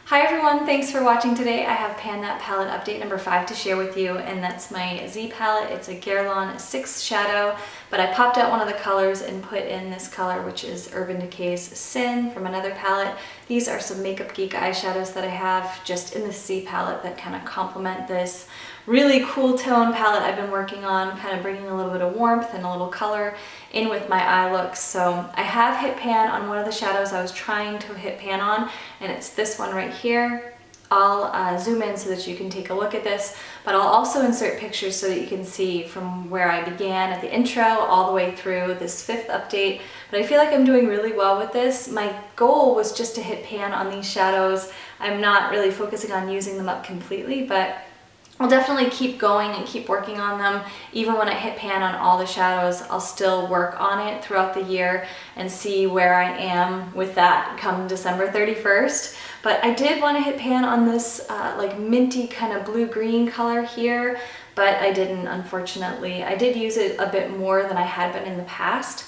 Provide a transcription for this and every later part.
Hi everyone, thanks for watching today. I have Pan That Palette update number 5 to share with you, and that's my Z palette. It's a Guerlain 6 shadow, but I popped out one of the colors and put in this color, which is Urban Decay's Sin from another palette. These are some Makeup Geek eyeshadows that I have just in the C palette that kind of complement this really cool tone palette I've been working on, kind of bringing a little bit of warmth and a little color in with my eye looks. So I have hit pan on one of the shadows I was trying to hit pan on, and it's this one right here. I'll zoom in so that you can take a look at this, but I'll also insert pictures so that you can see from where I began at the intro all the way through this 5th update. But I feel like I'm doing really well with this. My goal was just to hit pan on these shadows. I'm not really focusing on using them up completely, but I'll definitely keep going and keep working on them. Even when I hit pan on all the shadows, I'll still work on it throughout the year and see where I am with that come December 31st. But I did want to hit pan on this like minty kind of blue-green color here, but I didn't, unfortunately. I did use it a bit more than I had been in the past.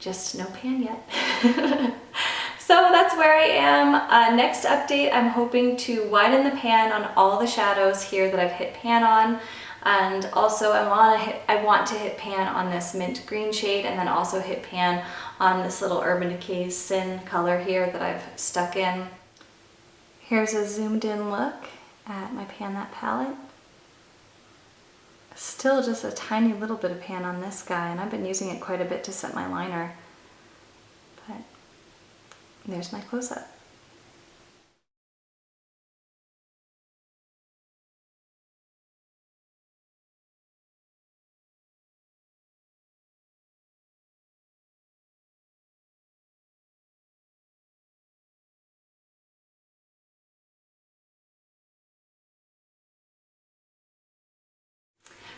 Just no pan yet. So that's where I am. Next update, I'm hoping to widen the pan on all the shadows here that I've hit pan on. And also I want to hit pan on this mint green shade, and then also hit pan on this little Urban Decay Sin color here that I've stuck in. Here's a zoomed in look at my Pan That palette. Still just a tiny little bit of pan on this guy, and I've been using it quite a bit to set my liner. But there's my close-up.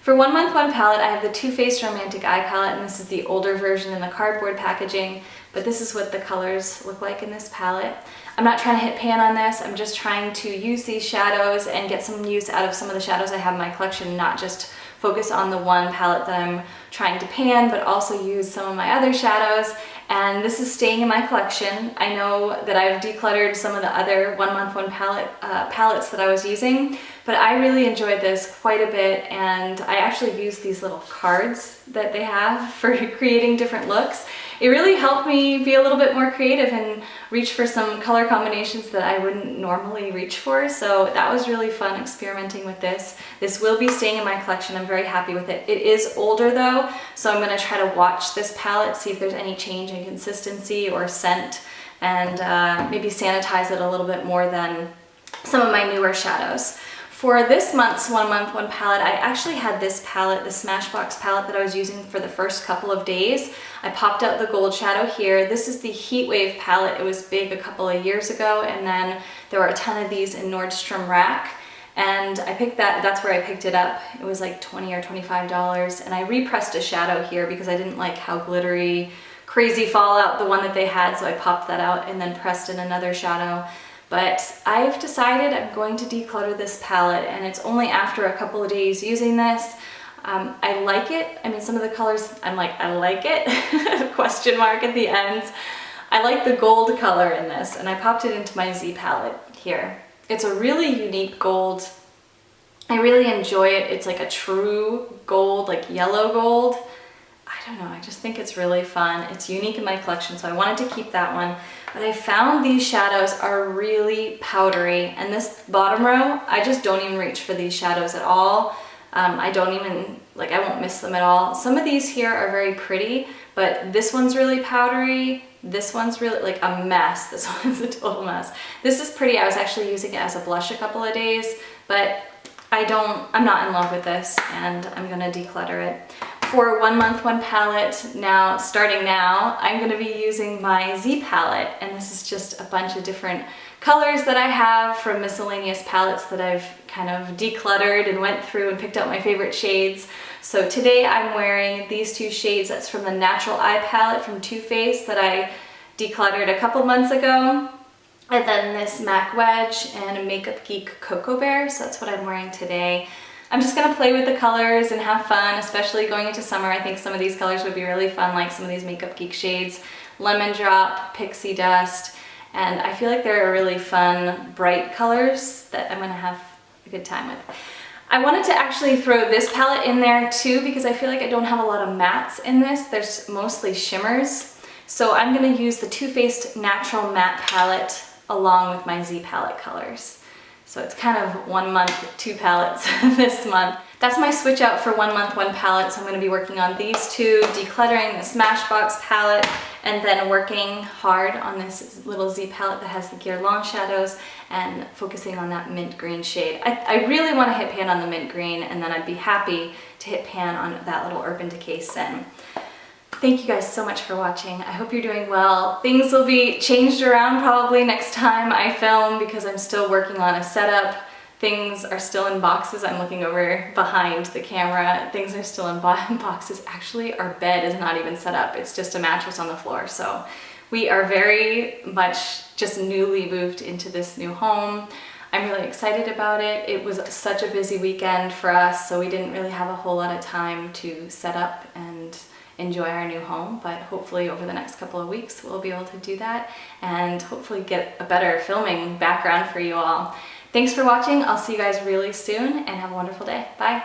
For 1 Month 1 palette, I have the Too Faced Romantic Eye palette, and this is the older version in the cardboard packaging, but this is what the colors look like in this palette. I'm not trying to hit pan on this, I'm just trying to use these shadows and get some use out of some of the shadows I have in my collection, not just focus on the one palette that I'm trying to pan, but also use some of my other shadows. And this is staying in my collection. I know that I've decluttered some of the other 1 Month 1 palettes that I was using, but I really enjoyed this quite a bit, and I actually use these little cards that they have for creating different looks. It really helped me be a little bit more creative and reach for some color combinations that I wouldn't normally reach for, so that was really fun experimenting with this. This will be staying in my collection. I'm very happy with it. It is older though, so I'm going to try to watch this palette, see if there's any change in consistency or scent, and maybe sanitize it a little bit more than some of my newer shadows. For this month's 1 Month 1 palette, I actually had this palette, the Smashbox palette that I was using for the first couple of days. I popped out the gold shadow here. This is the Heatwave palette. It was big a couple of years ago, and then there were a ton of these in Nordstrom Rack. And I picked that's where I picked it up. It was like $20 or $25, and I repressed a shadow here because I didn't like how glittery, crazy fallout the one that they had, so I popped that out and then pressed in another shadow. But I've decided I'm going to declutter this palette, and it's only after a couple of days using this. I like it. I mean, some of the colors, I'm like, I like it, question mark at the end. I like the gold color in this, and I popped it into my Z palette here. It's a really unique gold. I really enjoy it. It's like a true gold, like yellow gold. I don't know, I just think it's really fun. It's unique in my collection, so I wanted to keep that one. But I found these shadows are really powdery, and this bottom row, I just don't even reach for these shadows at all. I don't even, like, I won't miss them at all. Some of these here are very pretty, but this one's really powdery. This one's really like a mess. This one's a total mess. This is pretty. I was actually using it as a blush a couple of days, but I'm not in love with this, and I'm gonna declutter it. For 1 Month 1 palette, now, starting now, I'm going to be using my Z palette, and this is just a bunch of different colors that I have from miscellaneous palettes that I've kind of decluttered and went through and picked out my favorite shades. So today I'm wearing these 2 shades. That's from the Natural Eye palette from Too Faced that I decluttered a couple months ago. And then this MAC Wedge and a Makeup Geek Cocoa Bear, so that's what I'm wearing today. I'm just gonna play with the colors and have fun, especially going into summer. I think some of these colors would be really fun, like some of these Makeup Geek shades. Lemon Drop, Pixie Dust, and I feel like they're really fun, bright colors that I'm gonna have a good time with. I wanted to actually throw this palette in there too because I feel like I don't have a lot of mattes in this. There's mostly shimmers. So I'm gonna use the Too Faced Natural Matte Palette along with my Z Palette colors. So it's kind of 1 month, 2 palettes this month. That's my switch out for 1 month, 1 palette. So I'm gonna be working on these two, decluttering the Smashbox palette, and then working hard on this little Z palette that has the Guerlain shadows and focusing on that mint green shade. I really want to hit pan on the mint green, and then I'd be happy to hit pan on that little Urban Decay Sin. Thank you guys so much for watching. I hope you're doing well. Things will be changed around probably next time I film because I'm still working on a setup. Things are still in boxes. I'm looking over behind the camera. Things are still in boxes. Actually, our bed is not even set up. It's just a mattress on the floor. So we are very much just newly moved into this new home. I'm really excited about it. It was such a busy weekend for us, so we didn't really have a whole lot of time to set up and enjoy our new home, but hopefully over the next couple of weeks we'll be able to do that and hopefully get a better filming background for you all. Thanks for watching. I'll see you guys really soon and have a wonderful day. Bye.